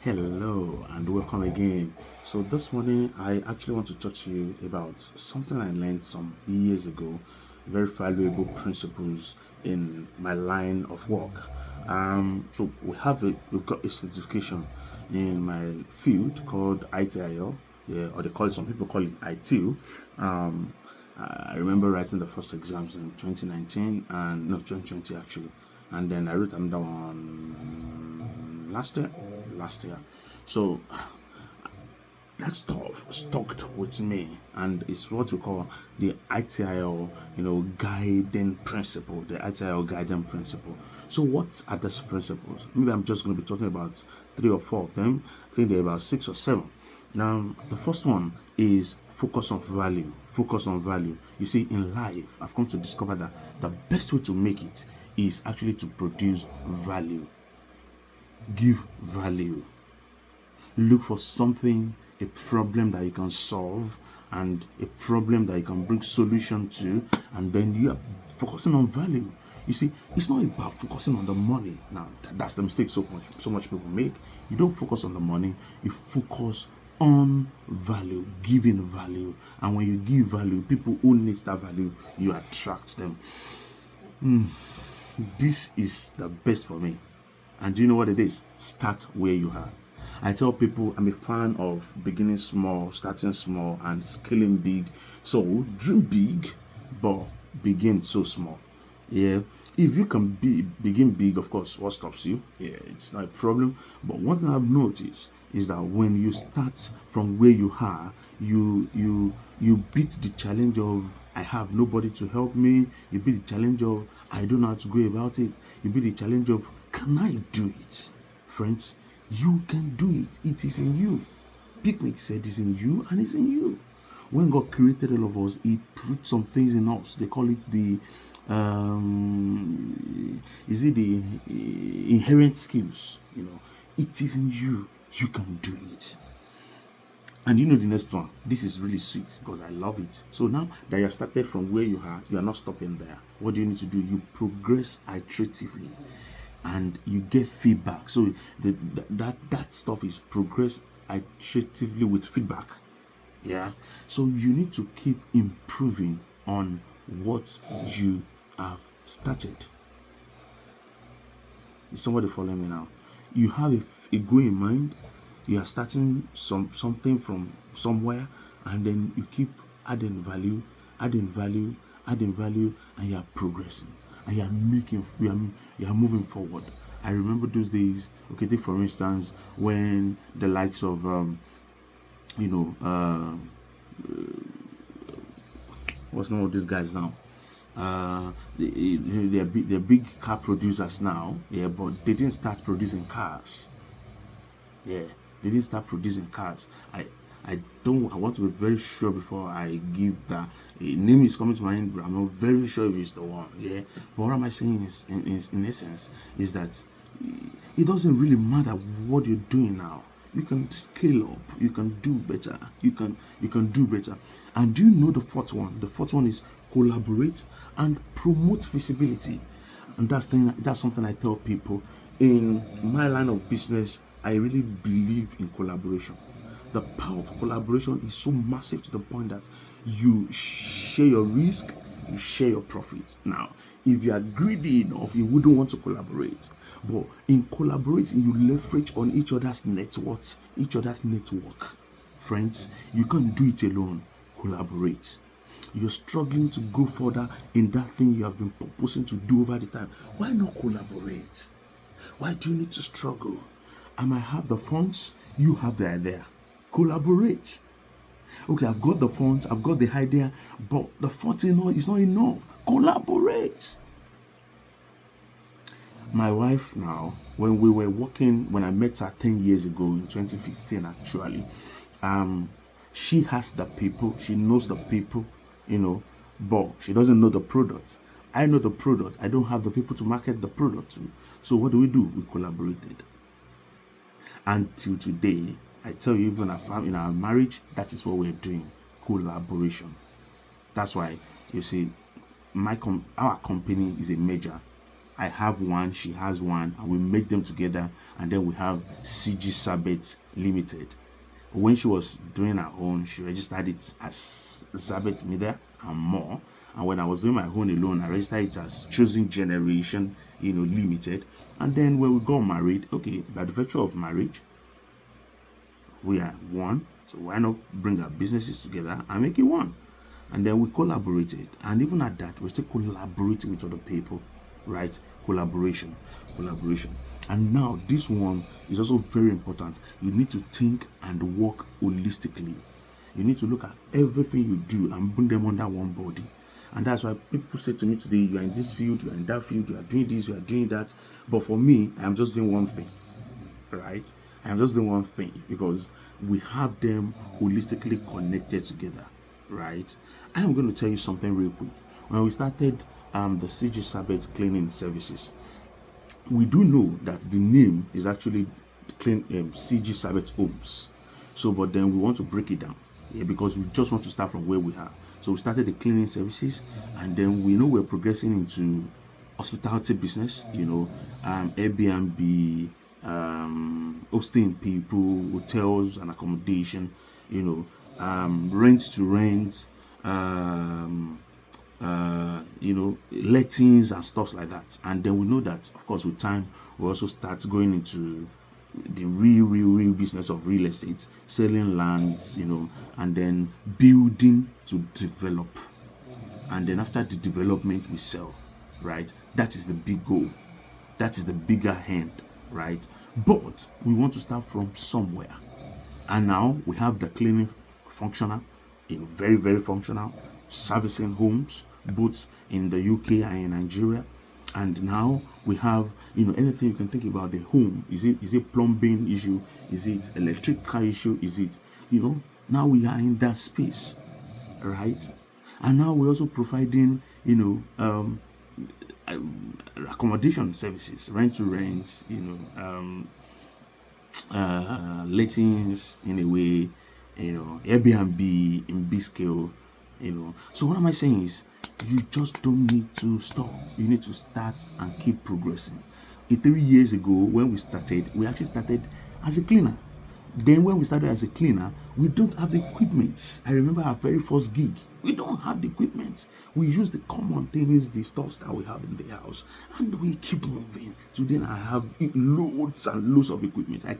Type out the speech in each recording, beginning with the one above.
Hello and welcome again. So this morning I actually want to talk to you about something I learned some years ago, very valuable principles in my line of work. So we've got a certification in my field called ITIL, yeah, or they call it, some people call it ITIL. Um, I remember writing the first exams in 2019 and no 2020 actually, and then I wrote another one last year. So that stuff stuck with me, and it's what we call the ITIL, guiding principle. The ITIL guiding principle. So what are those principles? Maybe I'm just going to be talking about three or four of them. I think there are about six or seven. Now, the first one is focus on value. Focus on value. You see, in life, I've come to discover that the best way to make it is actually to produce value. Give value. Look for something, a problem that you can solve, and a problem that you can bring solution to, and then you are focusing on value. You see, it's not about focusing on the money. Now, that's the mistake so much people make. You don't focus on the money, you focus on value, giving value. And when you give value, people who need that value, you attract them. This is the best for me. And do you know what it is? Start where you are. I tell people I'm a fan of beginning small, starting small, and scaling big. So dream big, but begin so small. Yeah. If you can begin big, of course, what stops you? Yeah, it's not a problem. But one thing I've noticed is that when you start from where you are, you beat the challenge of I have nobody to help me. You beat the challenge of I don't know how to go about it. You beat the challenge of can I do it? Friends, you can do it. It is in you. Picnic said it's in you and it's in you. When God created all of us, He put some things in us. They call it the is it the inherent skills? It is in you. You can do it. And you know the next one. This is really sweet because I love it. So now that you have started from where you are not stopping there. What do you need to do? You progress iteratively, and you get feedback. So that stuff is progress iteratively with feedback. Yeah. So you need to keep improving on what you have started. Is somebody following me now? You have a goal in mind. You are starting something from somewhere, and then you keep adding value, and you are progressing, and you are moving forward. I remember those days. Okay, take for instance when the likes of what's the name of these guys now? They're big car producers now, yeah, but they didn't start producing cars. Yeah, they didn't start producing cars. I want to be very sure before I give that a name is coming to mind, but I'm not very sure if it's the one. Yeah, but what am I saying is, in essence, is that it doesn't really matter what you're doing now. You can scale up. You can do better. You can do better. And do you know the fourth one? The fourth one is collaborate and promote visibility. And that's something I tell people in my line of business. I really believe in collaboration. The power of collaboration is so massive to the point that you share your risk, you share your profits. Now, if you are greedy enough, you wouldn't want to collaborate. But in collaborating, you leverage on each other's networks, each other's network. Friends, you can't do it alone. Collaborate. You're struggling to go further in that thing you have been proposing to do over the time. Why not collaborate? Why do you need to struggle? I might have the funds, you have the idea. Collaborate. Okay, I've got the funds, I've got the idea, but the funds is not enough. Collaborate. My wife now, when I met her 10 years ago in 2015 actually, she has the people, she knows the people, but she doesn't know the product. I know the product. I don't have the people to market the product to. So what do? We collaborated. Until today, I tell you, even in our marriage, that is what we're doing. Collaboration. That's why you see, our company is a major. I have one, she has one, and we make them together, and then we have CG Sabet Limited. When she was doing her own, she registered it as Zabet Media and more. And when I was doing my own alone, I registered it as Chosen Generation, Limited. And then when we got married, okay, by the virtue of marriage, we are one. So why not bring our businesses together and make it one? And then we collaborated. And even at that, we're still collaborating with other people, right? Collaboration. And now this one is also very important. You need to think and work holistically. You need to look at everything you do and bring them under one body. And that's why people say to me today, you are in this field, you are in that field, you are doing this, you are doing that. But for me, I am just doing one thing, right? I am just doing one thing because we have them holistically connected together, right? I am going to tell you something real quick. When we started the CG Sabbath cleaning services, we do know that the name is actually CG Sabbath Homes. So, but then we want to break it down, because we just want to start from where we are. So we started the cleaning services, and then we know we're progressing into hospitality business, Airbnb, hosting people, hotels and accommodation, rent to rent, lettings and stuff like that. And then we know that, of course, with time, we also start going into the real business of real estate, selling lands, and then building to develop. And then after the development, we sell, right? That is the big goal. That is the bigger hand, right? But we want to start from somewhere. And now we have the cleaning functional, very, very functional, servicing homes, both in the UK and in Nigeria. And now we have, anything you can think about the home. Is it plumbing issue? Is it electrical issue? Is it, now we are in that space, right? And now we're also providing, accommodation services, rent to rent, lettings in a way, Airbnb in big scale, So what am I saying is, you just don't need to stop. You need to start and keep progressing. 3 years ago, when we started, we actually started as a cleaner. Then when we started as a cleaner, we don't have the equipment. I remember our very first gig. We don't have the equipment. We use the common things, the stuff that we have in the house, and we keep moving. Today I have loads and loads of equipment. I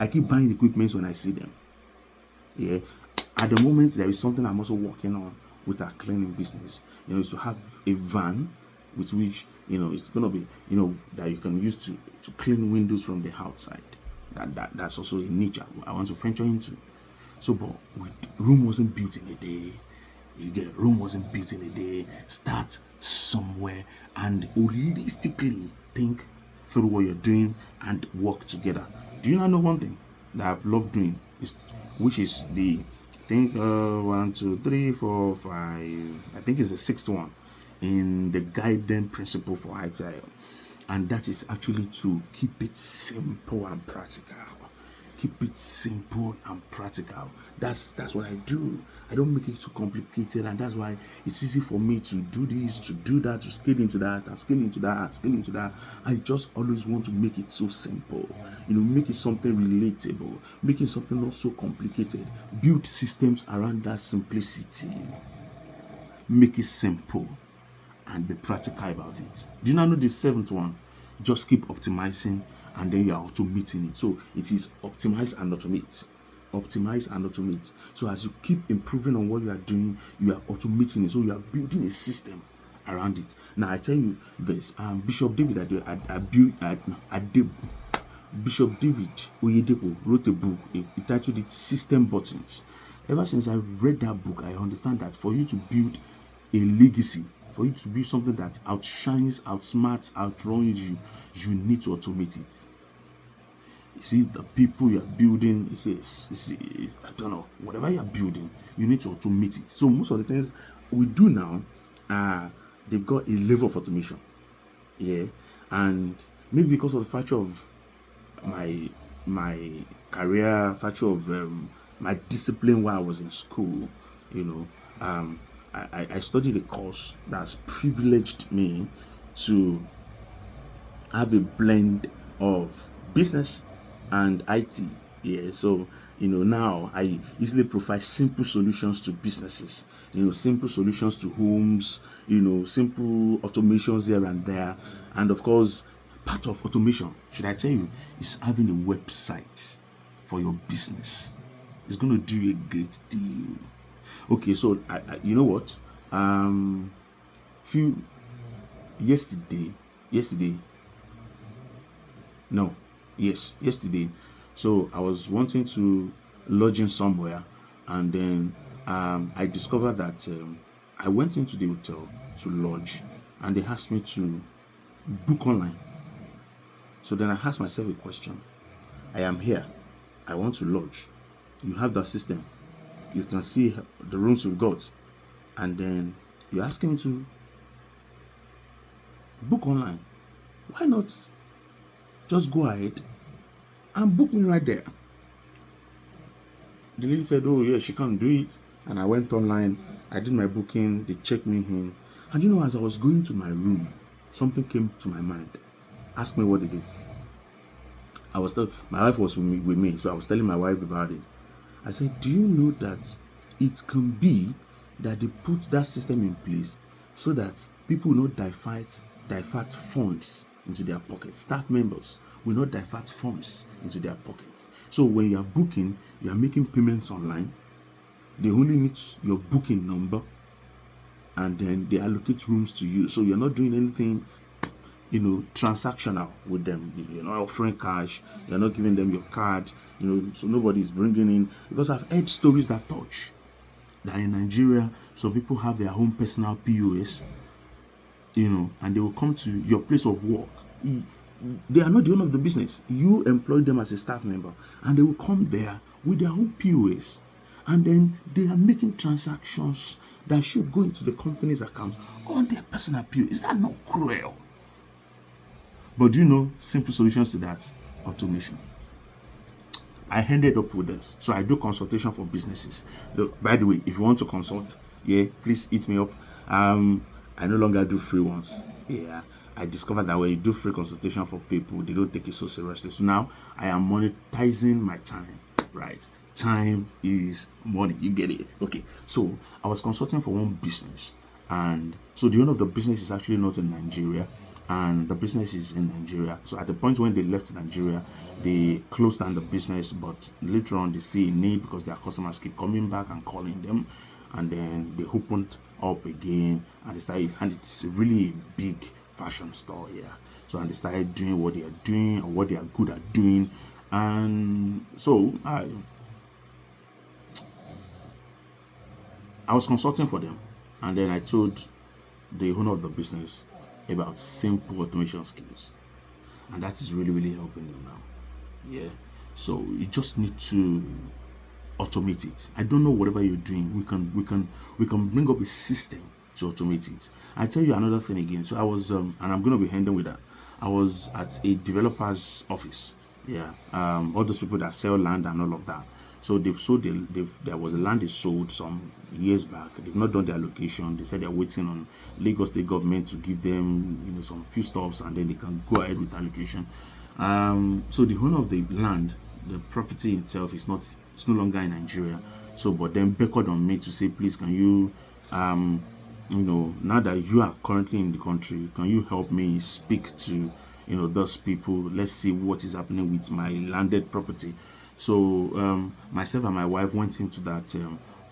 keep buying equipment when I see them. Yeah. At the moment, there is something I'm also working on with our cleaning business. Is to have a van with which it's gonna be that you can use to clean windows from the outside. That's also a niche I want to venture into. So, but Rome wasn't built in a day. Rome wasn't built in a day. Start somewhere and holistically think through what you're doing and work together. Do you not know one thing that I've loved doing, which is the 1, 2, 3, 4, 5. I think it's the 6th one in the guiding principle for ITIL, and that is actually to keep it simple and practical. Keep it simple and practical. That's what I do. I don't make it too complicated, and that's why it's easy for me to do this, to do that, to scale into that, and scale into that, and scale into that. I just always want to make it so simple. Make it something relatable, make it something not so complicated. Build systems around that simplicity. Make it simple and be practical about it. Do you not know the 7th one? Just keep optimizing, and then you are automating it. So it is optimize and automate. Optimize and automate. So as you keep improving on what you are doing, you are automating it. So you are building a system around it. Now I tell you this, Bishop David Bishop David Oyedepo wrote a book. He titled it System Buttons. Ever since I read that book, I understand that for you to build a legacy, for you to build something that outshines, outsmarts, outruns you, you need to automate it. You see, the people you are building, I don't know, whatever you are building, you need to automate it. So most of the things we do now, they've got a level of automation. Yeah. And maybe because of the factor of my career, factor of my discipline while I was in school, I studied a course that's privileged me to have a blend of business and IT. Yeah, so now I easily provide simple solutions to businesses, simple solutions to homes, simple automations here and there. And of course, part of automation, should I tell you, is having a website for your business. It's going to do a great deal. Okay, so you know what? Few yesterday, no, yes, yesterday. So I was wanting to lodge in somewhere, and then I discovered that I went into the hotel to lodge, and they asked me to book online. So then I asked myself a question. I am here. I want to lodge. You have the system. You can see the rooms we've got. And then you're asking me to book online. Why not just go ahead and book me right there? The lady said, oh yeah, she can't do it. And I went online. I did my booking. They checked me in. And as I was going to my room, something came to my mind. Ask me what it is. My wife was with me, so I was telling my wife about it. I said, do you know that it can be that they put that system in place so that people will not divert funds into their pockets? Staff members will not divert funds into their pockets. So when you are booking, you are making payments online. They only need your booking number, and then they allocate rooms to you. So you're not doing anything transactional with them. You're not offering cash. You're not giving them your card. So nobody's bringing in, because I've heard stories that touch that in Nigeria, some people have their own personal POS, and they will come to your place of work. They are not the owner of the business. You employ them as a staff member, and they will come there with their own POS, and then they are making transactions that should go into the company's account on their personal POS. Is that not cruel? But do you know simple solutions to that? Automation. I ended up with this. So I do consultation for businesses. Look, by the way, if you want to consult, please hit me up. I no longer do free ones. I discovered that when you do free consultation for people, they don't take it so seriously. So now I am monetizing my time, right? Time is money. You get it? Okay. So I was consulting for one business, and so the owner of the business is actually not in Nigeria, and the business is in Nigeria. So at the point when they left Nigeria, they closed down the business, but later on they see a need because their customers keep coming back and calling them, and then they opened up again, and they started, and it's really a big fashion store here. So and they started doing what they are doing or what they are good at doing, and so I was consulting for them, and then I told the owner of the business about simple automation skills, and that is really, really helping them now. So you just need to automate it. I don't know, whatever you're doing, we can bring up a system to automate it. I tell you another thing again. So I was and I'm going to be ending with that. I was at a developer's office. All those people that sell land and all of that. So there was a land they sold some years back. They've not done their allocation. They said they're waiting on Lagos State government to give them some few stuffs, and then they can go ahead with allocation. So the owner of the land, the property itself, it's no longer in Nigeria. So but then beckoned on me to say, please, can you now that you are currently in the country, can you help me speak to those people? Let's see what is happening with my landed property. So myself and my wife went into that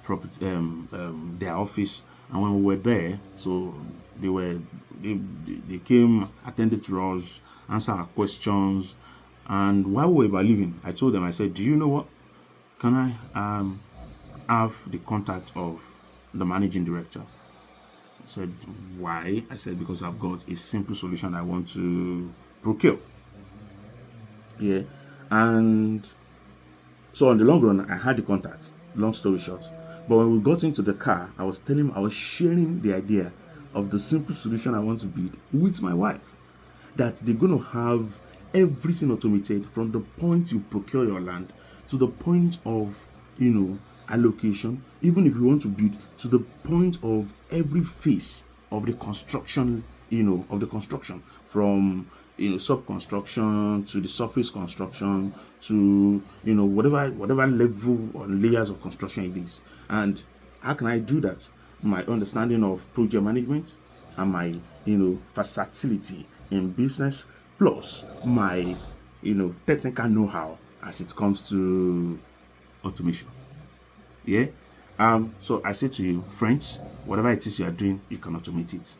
property, their office, and when we were there, so they came, attended to us, answered our questions, and while we were leaving, I told them, I said, do you know what? Can I have the contact of the managing director? I said, why? I said, because I've got a simple solution I want to procure. And so on the long run, I had the contact. Long story short, but when we got into the car, I was sharing the idea of the simple solution I want to build with my wife. That they're going to have everything automated from the point you procure your land to the point of allocation. Even if you want to build, to the point of every phase of the construction, from sub construction to the surface construction to whatever level or layers of construction it is. And how can I do that? My understanding of project management and my versatility in business, plus my technical know-how as it comes to automation. Yeah. So I say to you, friends, whatever it is you are doing, you can automate it.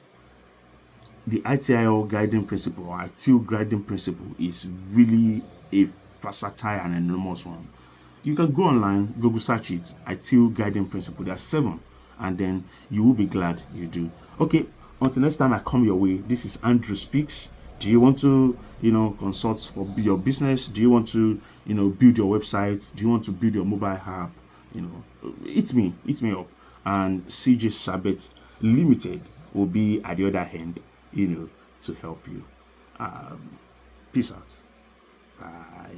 The ITIL guiding principle or ITIL guiding principle is really a versatile and enormous one. You can go online, Google search it, ITIL guiding principle. There are 7, and then you will be glad you do. Okay, until next time I come your way, this is Andrew Speaks. Do you want to, consult for your business? Do you want to, build your website? Do you want to build your mobile app? Hit me up. And CJ Sabet Limited will be at the other hand, to help you. Peace out. Bye.